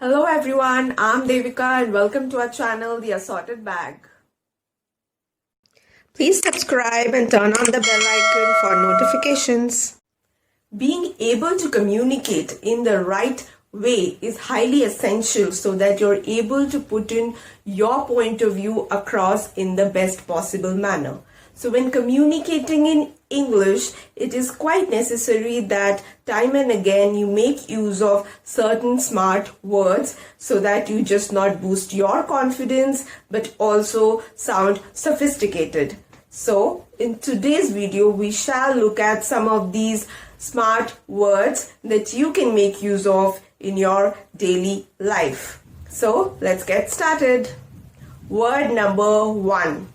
Hello everyone, I'm Devika and welcome to our channel, The Assorted Bag. Please subscribe and turn on the bell icon for notifications. Being able to communicate in the right way is highly essential so that you're able to put in your point of view across in the best possible manner. So when communicating in English, it is quite necessary that time and again you make use of certain smart words so that you just not boost your confidence but also sound sophisticated. So in today's video, we shall look at some of these smart words that you can make use of in your daily life. So let's get started. Word number 1.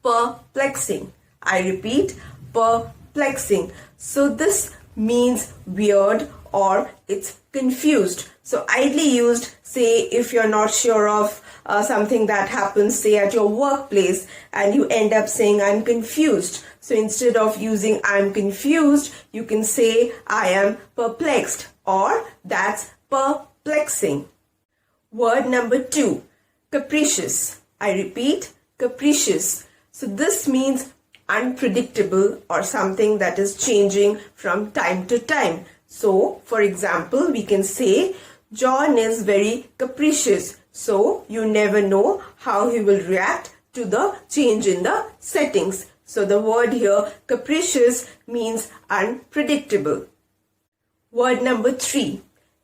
Perplexing. I repeat, perplexing. So this means weird or it's confused. So ideally used, say if you're not sure of something that happens, say at your workplace, and you end up saying I'm confused. So instead of using I'm confused, you can say I am perplexed or that's perplexing. Word number 2, capricious. I repeat, capricious. So this means unpredictable or something that is changing from time to time. So for example, we can say John is very capricious. So you never know how he will react to the change in the settings. So the word here capricious means unpredictable. Word number 3,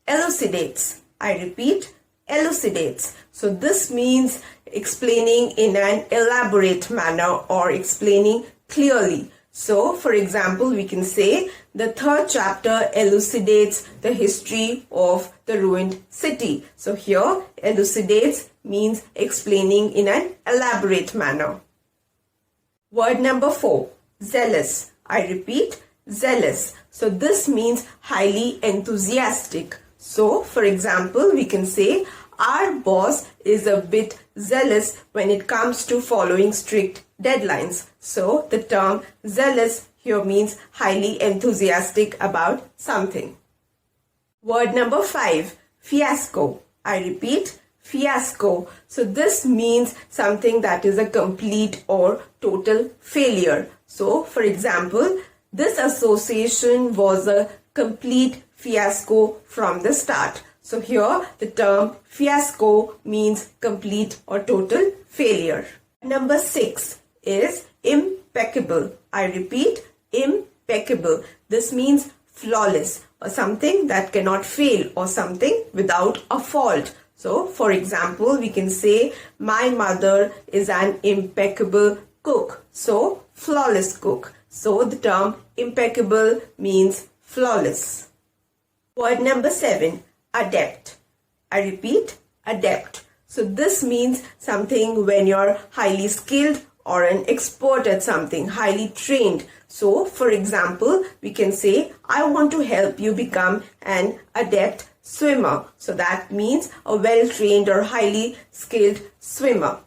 elucidates. I repeat, elucidates. So this means explaining in an elaborate manner or explaining clearly. So for example, we can say the 3rd chapter elucidates the history of the ruined city. So here elucidates means explaining in an elaborate manner. Word number 4, zealous. I repeat, zealous. So this means highly enthusiastic. So for example, we can say our boss is a bit zealous when it comes to following strict deadlines. So the term zealous here means highly enthusiastic about something. Word number 5, fiasco. I repeat, fiasco. So this means something that is a complete or total failure. So for example, this association was a complete fiasco from the start. So here the term fiasco means complete or total failure. Number 6 is impeccable. I repeat, impeccable. This means flawless or something that cannot fail or something without a fault. So for example, we can say my mother is an impeccable cook. So flawless cook. So the term impeccable means flawless. Word number 7, adept. I repeat, adept. So this means something when you're highly skilled or an expert at something, highly trained. So for example, we can say I want to help you become an adept swimmer. So that means a well-trained or highly skilled swimmer.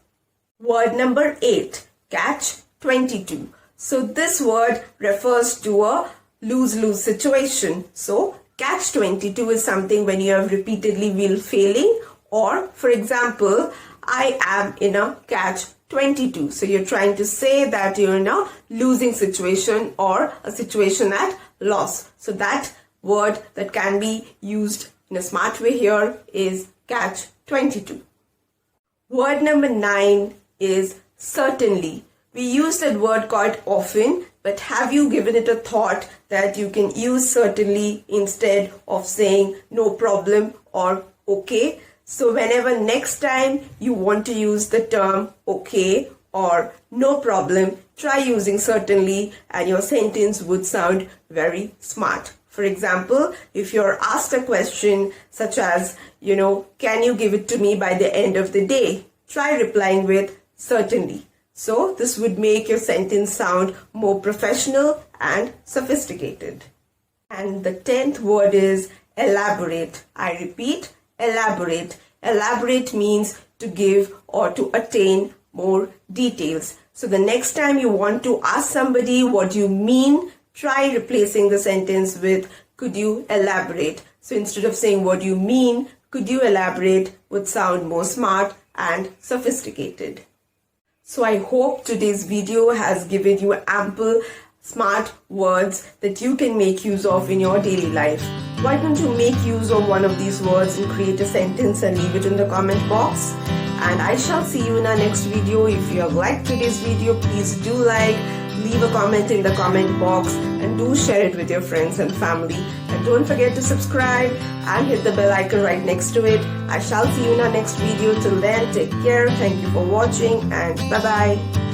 Word number 8, catch 22. So this word refers to a lose-lose situation. So catch 22 is something when you have repeatedly been failing, or for example, I am in a catch 22. So you're trying to say that you're in a losing situation or a situation at loss. So that word that can be used in a smart way here is catch 22. Word number 9 is certainly. We use that word quite often, but have you given it a thought that you can use certainly instead of saying no problem or okay? So whenever next time you want to use the term okay or no problem, try using certainly and your sentence would sound very smart. For example, if you're asked a question such as, can you give it to me by the end of the day? Try replying with certainly. So this would make your sentence sound more professional and sophisticated. And the 10th word is elaborate. I repeat, elaborate. Elaborate means to give or to attain more details. So the next time you want to ask somebody what you mean, try replacing the sentence with could you elaborate. So instead of saying what you mean, could you elaborate would sound more smart and sophisticated. So I hope today's video has given you ample smart words that you can make use of in your daily life. Why don't you make use of one of these words and create a sentence and leave it in the comment box? And I shall see you in our next video. If you have liked today's video, please do like, leave a comment in the comment box, and do share it with your friends and family. And don't forget to subscribe and hit the bell icon right next to it. I shall see you in our next video. Till then, take care. Thank you for watching, and bye-bye.